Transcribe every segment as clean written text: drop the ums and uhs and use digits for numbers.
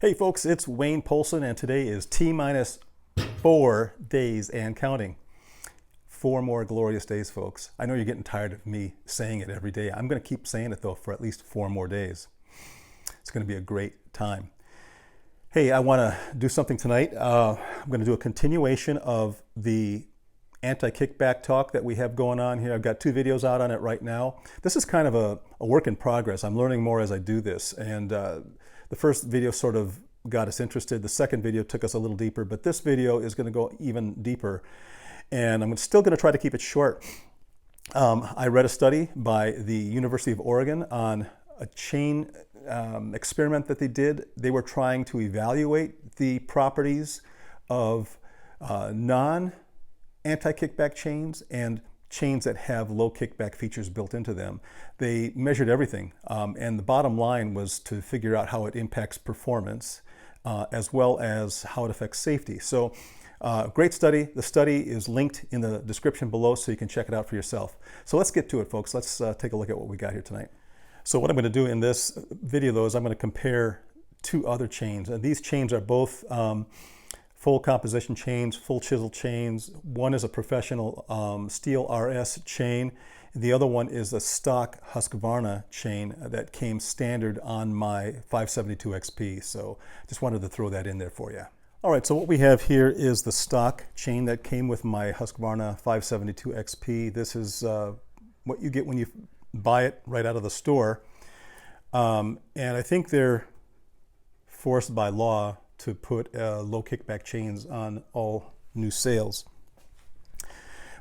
Hey folks, it's Wayne Polson, and today is T-minus 4 days and counting. 4 more glorious days, folks. I know you're getting tired of me saying it every day. I'm going to keep saying it though for at least 4 more days. It's going to be a great time. Hey, I want to do something tonight. I'm going to do a continuation of the anti-kickback talk that we have going on here. I've got 2 videos out on it right now. This is kind of a work in progress. I'm learning more as I do this, and the first video sort of got us interested. The second video took us a little deeper, but this video is going to go even deeper, and I'm still going to try to keep it short. I read a study by the University of Oregon on a chain experiment that they did. They were trying to evaluate the properties of non-anti-kickback chains and chains that have low kickback features built into them. They measured everything, and the bottom line was to figure out how it impacts performance as well as how it affects safety. So great study. The study is linked in the description below so you can check it out for yourself. So let's get to it, folks. Let's take a look at what we got here tonight. So what I'm going to do in this video though is I'm going to compare 2 other chains, and these chains are both full composition chains, full chisel chains. One is a professional steel RS chain. The other one is a stock Husqvarna chain that came standard on my 572 XP. So just wanted to throw that in there for you. All right, so what we have here is the stock chain that came with my Husqvarna 572 XP. This is what you get when you buy it right out of the store. And I think they're forced by law to put low kickback chains on all new sales.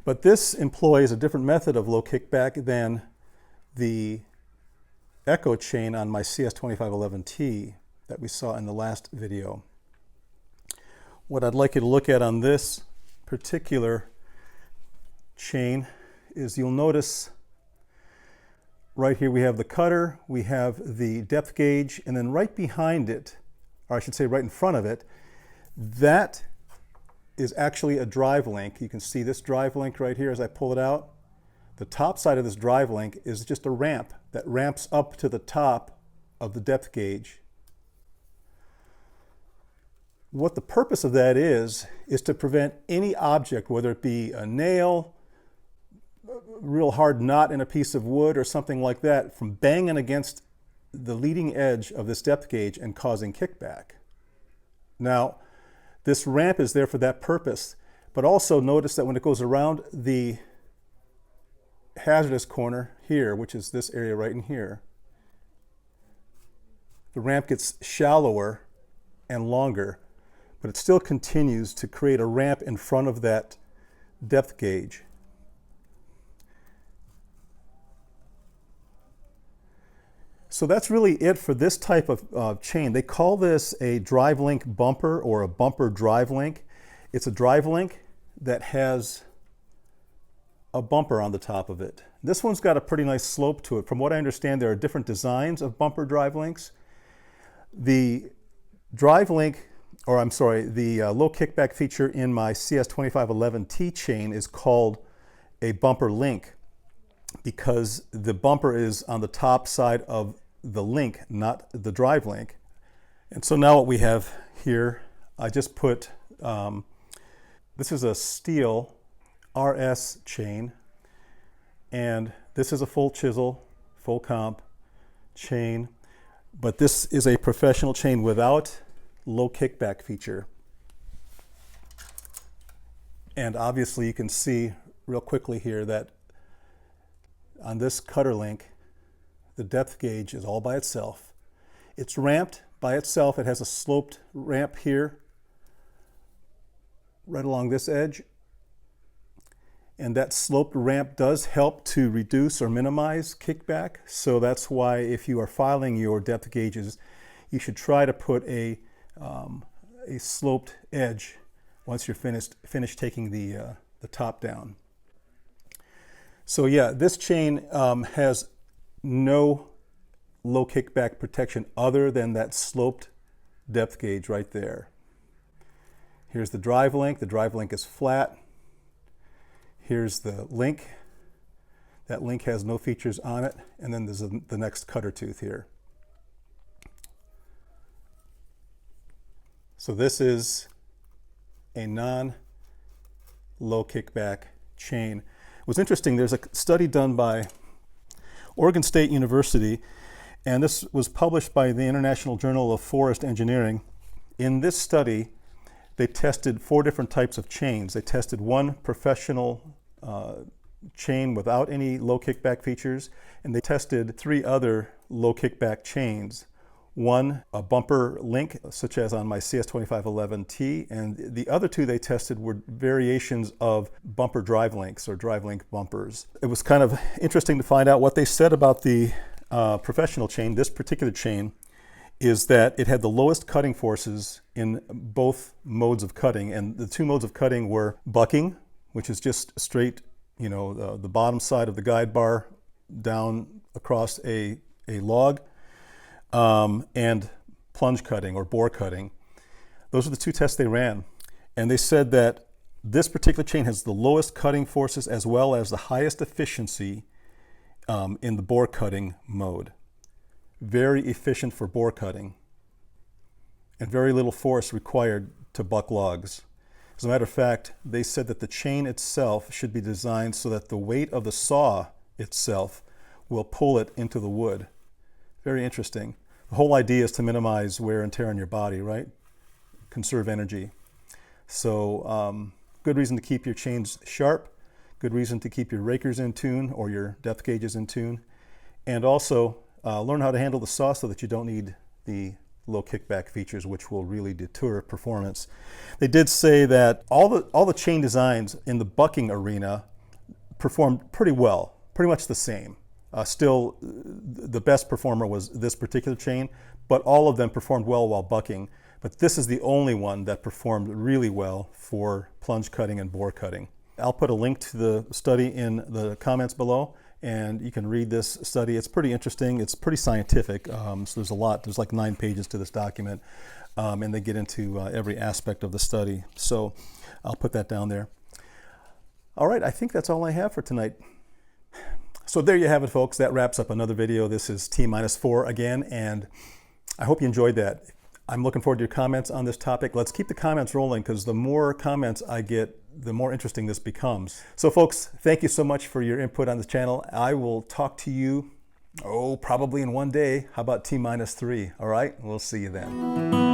But this employs a different method of low kickback than the Echo chain on my CS2511T that we saw in the last video. What I'd like you to look at on this particular chain is you'll notice right here we have the cutter, we have the depth gauge, and then right behind it, or I should say right in front of it, that is actually a drive link. You can see this drive link right here as I pull it out. The top side of this drive link is just a ramp that ramps up to the top of the depth gauge. What the purpose of that is to prevent any object, whether it be a nail, a real hard knot in a piece of wood or something like that, from banging against the leading edge of this depth gauge and causing kickback. Now, this ramp is there for that purpose, but also notice that when it goes around the hazardous corner here, which is this area right in here, the ramp gets shallower and longer, but it still continues to create a ramp in front of that depth gauge. So that's really it for this type of chain. They call this a drive link bumper or a bumper drive link. It's a drive link that has a bumper on the top of it. This one's got a pretty nice slope to it. From what I understand, there are different designs of bumper drive links. The drive link, or I'm sorry, the low kickback feature in my CS2511T chain is called a bumper link because the bumper is on the top side of the link, not the drive link. And so now what we have here, I just put, this is a steel RS chain, and this is a full chisel, full comp chain, but this is a professional chain without low kickback feature. And obviously you can see real quickly here that on this cutter link, the depth gauge is all by itself. It's ramped by itself. It has a sloped ramp here, right along this edge. And that sloped ramp does help to reduce or minimize kickback. So that's why if you are filing your depth gauges, you should try to put a sloped edge once you're finished taking the top down. So yeah, this chain has no low kickback protection other than that sloped depth gauge right there. Here's the drive link. The drive link is flat. Here's the link. That link has no features on it. And then there's the next cutter tooth here. So this is a non-low kickback chain. It was interesting, there's a study done by Oregon State University, and this was published by the International Journal of Forest Engineering. In this study, they tested 4 different types of chains. They tested one professional chain without any low kickback features, and they tested 3 other low kickback chains. One, a bumper link, such as on my CS2511T, and the other 2 they tested were variations of bumper drive links or drive link bumpers. It was kind of interesting to find out what they said about the professional chain. This particular chain is that it had the lowest cutting forces in both modes of cutting, and the 2 modes of cutting were bucking, which is just straight, you know, the bottom side of the guide bar down across a log, and plunge cutting or bore cutting. Those are the 2 tests they ran, and they said that this particular chain has the lowest cutting forces as well as the highest efficiency in the bore cutting mode. Very efficient for bore cutting, and very little force required to buck logs. As a matter of fact, they said that the chain itself should be designed so that the weight of the saw itself will pull it into the wood. Very interesting. The whole idea is to minimize wear and tear on your body, right? Conserve energy. So good reason to keep your chains sharp, good reason to keep your rakers in tune or your depth gauges in tune, and also learn how to handle the saw so that you don't need the low kickback features, which will really deter performance. They did say that all the chain designs in the bucking arena performed pretty well, pretty much the same. Still, the best performer was this particular chain, but all of them performed well while bucking. But this is the only one that performed really well for plunge cutting and bore cutting. I'll put a link to the study in the comments below, and you can read this study. It's pretty interesting. It's pretty scientific. So there's a lot. There's like 9 pages to this document, and they get into every aspect of the study. So I'll put that down there. All right, I think that's all I have for tonight. So there you have it, folks. That wraps up another video. This is T-4 again, and I hope you enjoyed that. I'm looking forward to your comments on this topic. Let's keep the comments rolling, because the more comments I get, the more interesting this becomes. So folks, thank you so much for your input on this channel. I will talk to you, probably in one day. How about T-3? All right, we'll see you then.